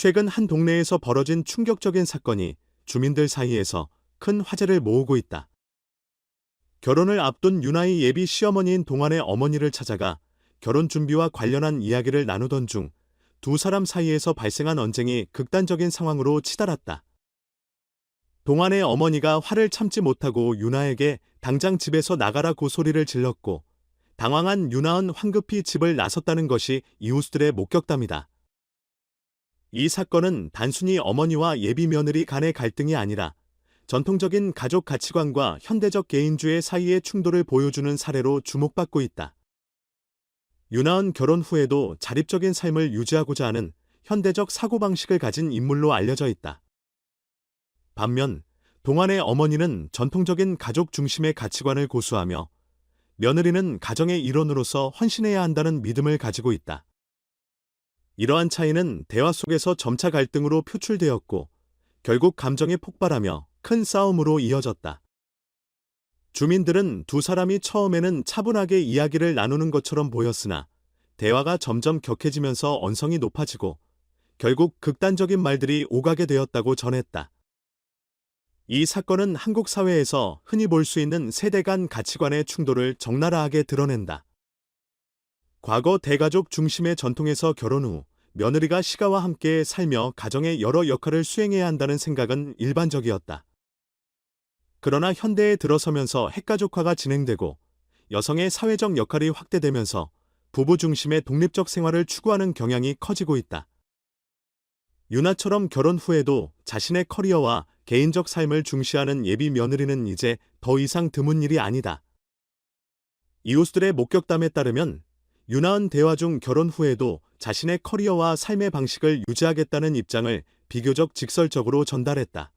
최근 한 동네에서 벌어진 충격적인 사건이 주민들 사이에서 큰 화제를 모으고 있다. 결혼을 앞둔 유나의 예비 시어머니인 동안의 어머니를 찾아가 결혼 준비와 관련한 이야기를 나누던 중 두 사람 사이에서 발생한 언쟁이 극단적인 상황으로 치달았다. 동안의 어머니가 화를 참지 못하고 유나에게 당장 집에서 나가라고 소리를 질렀고, 당황한 유나은 황급히 집을 나섰다는 것이 이웃들의 목격담이다. 이 사건은 단순히 어머니와 예비 며느리 간의 갈등이 아니라 전통적인 가족 가치관과 현대적 개인주의 사이의 충돌을 보여주는 사례로 주목받고 있다. 유나은 결혼 후에도 자립적인 삶을 유지하고자 하는 현대적 사고방식을 가진 인물로 알려져 있다. 반면 동안의 어머니는 전통적인 가족 중심의 가치관을 고수하며 며느리는 가정의 일원으로서 헌신해야 한다는 믿음을 가지고 있다. 이러한 차이는 대화 속에서 점차 갈등으로 표출되었고 결국 감정이 폭발하며 큰 싸움으로 이어졌다. 주민들은 두 사람이 처음에는 차분하게 이야기를 나누는 것처럼 보였으나 대화가 점점 격해지면서 언성이 높아지고 결국 극단적인 말들이 오가게 되었다고 전했다. 이 사건은 한국 사회에서 흔히 볼 수 있는 세대 간 가치관의 충돌을 적나라하게 드러낸다. 과거 대가족 중심의 전통에서 결혼 후 며느리가 시가와 함께 살며 가정의 여러 역할을 수행해야 한다는 생각은 일반적이었다. 그러나 현대에 들어서면서 핵가족화가 진행되고 여성의 사회적 역할이 확대되면서 부부 중심의 독립적 생활을 추구하는 경향이 커지고 있다. 유나처럼 결혼 후에도 자신의 커리어와 개인적 삶을 중시하는 예비 며느리는 이제 더 이상 드문 일이 아니다. 이웃들의 목격담에 따르면 유나은 대화 중 결혼 후에도 자신의 커리어와 삶의 방식을 유지하겠다는 입장을 비교적 직설적으로 전달했다.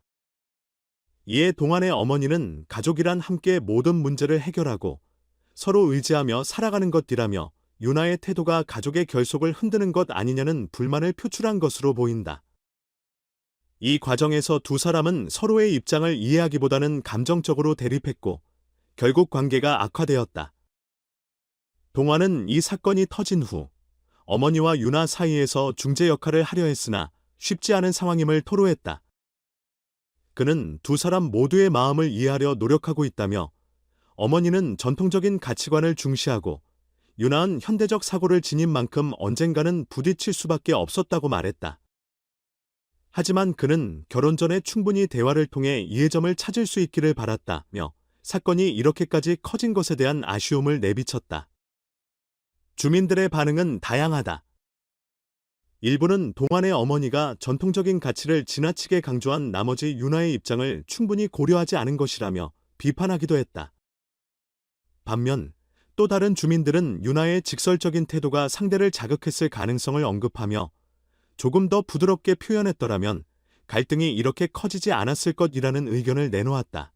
이에 동안의 어머니는 가족이란 함께 모든 문제를 해결하고 서로 의지하며 살아가는 것이라며 유나의 태도가 가족의 결속을 흔드는 것 아니냐는 불만을 표출한 것으로 보인다. 이 과정에서 두 사람은 서로의 입장을 이해하기보다는 감정적으로 대립했고 결국 관계가 악화되었다. 동안은 이 사건이 터진 후 어머니와 유나 사이에서 중재 역할을 하려 했으나 쉽지 않은 상황임을 토로했다. 그는 두 사람 모두의 마음을 이해하려 노력하고 있다며 어머니는 전통적인 가치관을 중시하고 유나는 현대적 사고를 지닌 만큼 언젠가는 부딪힐 수밖에 없었다고 말했다. 하지만 그는 결혼 전에 충분히 대화를 통해 이해점을 찾을 수 있기를 바랐다며 사건이 이렇게까지 커진 것에 대한 아쉬움을 내비쳤다. 주민들의 반응은 다양하다. 일부는 동안의 어머니가 전통적인 가치를 지나치게 강조한 나머지 유나의 입장을 충분히 고려하지 않은 것이라며 비판하기도 했다. 반면 또 다른 주민들은 유나의 직설적인 태도가 상대를 자극했을 가능성을 언급하며 조금 더 부드럽게 표현했더라면 갈등이 이렇게 커지지 않았을 것이라는 의견을 내놓았다.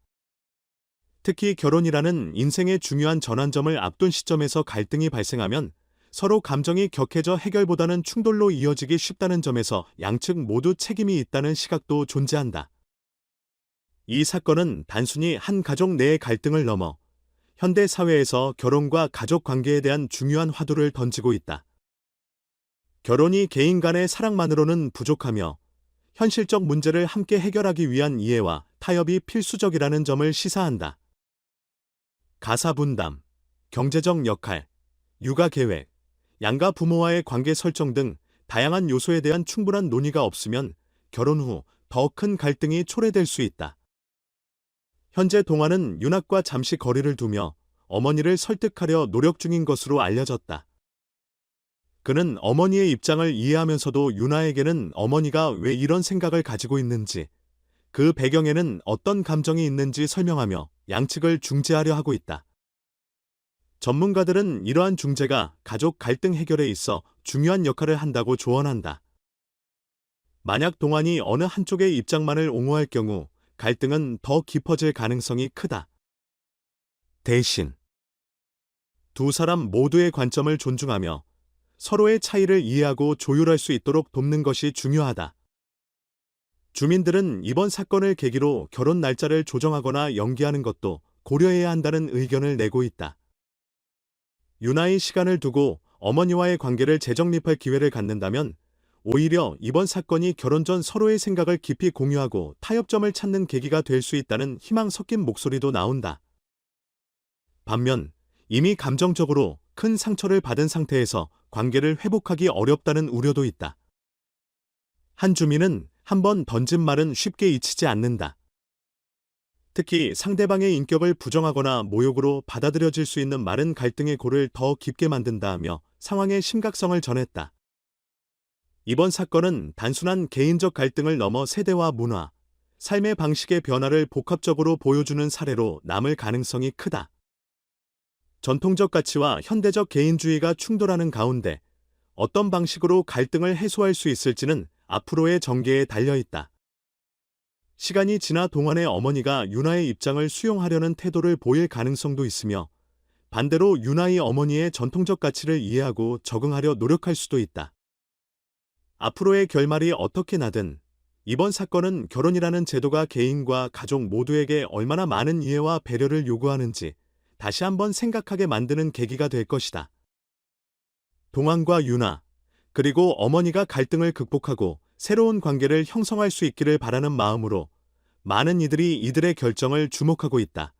특히 결혼이라는 인생의 중요한 전환점을 앞둔 시점에서 갈등이 발생하면 서로 감정이 격해져 해결보다는 충돌로 이어지기 쉽다는 점에서 양측 모두 책임이 있다는 시각도 존재한다. 이 사건은 단순히 한 가족 내의 갈등을 넘어 현대 사회에서 결혼과 가족 관계에 대한 중요한 화두를 던지고 있다. 결혼이 개인 간의 사랑만으로는 부족하며 현실적 문제를 함께 해결하기 위한 이해와 타협이 필수적이라는 점을 시사한다. 가사 분담, 경제적 역할, 육아 계획, 양가 부모와의 관계 설정 등 다양한 요소에 대한 충분한 논의가 없으면 결혼 후 더 큰 갈등이 초래될 수 있다. 현재 동안은 윤학과 잠시 거리를 두며 어머니를 설득하려 노력 중인 것으로 알려졌다. 그는 어머니의 입장을 이해하면서도 유나에게는 어머니가 왜 이런 생각을 가지고 있는지, 그 배경에는 어떤 감정이 있는지 설명하며 양측을 중재하려 하고 있다. 전문가들은 이러한 중재가 가족 갈등 해결에 있어 중요한 역할을 한다고 조언한다. 만약 동안이 어느 한쪽의 입장만을 옹호할 경우 갈등은 더 깊어질 가능성이 크다. 대신 두 사람 모두의 관점을 존중하며 서로의 차이를 이해하고 조율할 수 있도록 돕는 것이 중요하다. 주민들은 이번 사건을 계기로 결혼 날짜를 조정하거나 연기하는 것도 고려해야 한다는 의견을 내고 있다. 유나의 시간을 두고 어머니와의 관계를 재정립할 기회를 갖는다면 오히려 이번 사건이 결혼 전 서로의 생각을 깊이 공유하고 타협점을 찾는 계기가 될 수 있다는 희망 섞인 목소리도 나온다. 반면 이미 감정적으로 큰 상처를 받은 상태에서 관계를 회복하기 어렵다는 우려도 있다. 한 주민은 한 번 던진 말은 쉽게 잊히지 않는다. 특히 상대방의 인격을 부정하거나 모욕으로 받아들여질 수 있는 말은 갈등의 골을 더 깊게 만든다며 상황의 심각성을 전했다. 이번 사건은 단순한 개인적 갈등을 넘어 세대와 문화, 삶의 방식의 변화를 복합적으로 보여주는 사례로 남을 가능성이 크다. 전통적 가치와 현대적 개인주의가 충돌하는 가운데 어떤 방식으로 갈등을 해소할 수 있을지는 앞으로의 전개에 달려있다. 시간이 지나 동안의 어머니가 유나의 입장을 수용하려는 태도를 보일 가능성도 있으며 반대로 유나의 어머니의 전통적 가치를 이해하고 적응하려 노력할 수도 있다. 앞으로의 결말이 어떻게 나든 이번 사건은 결혼이라는 제도가 개인과 가족 모두에게 얼마나 많은 이해와 배려를 요구하는지 다시 한번 생각하게 만드는 계기가 될 것이다. 동안과 유나, 그리고 어머니가 갈등을 극복하고 새로운 관계를 형성할 수 있기를 바라는 마음으로 많은 이들이 이들의 결정을 주목하고 있다.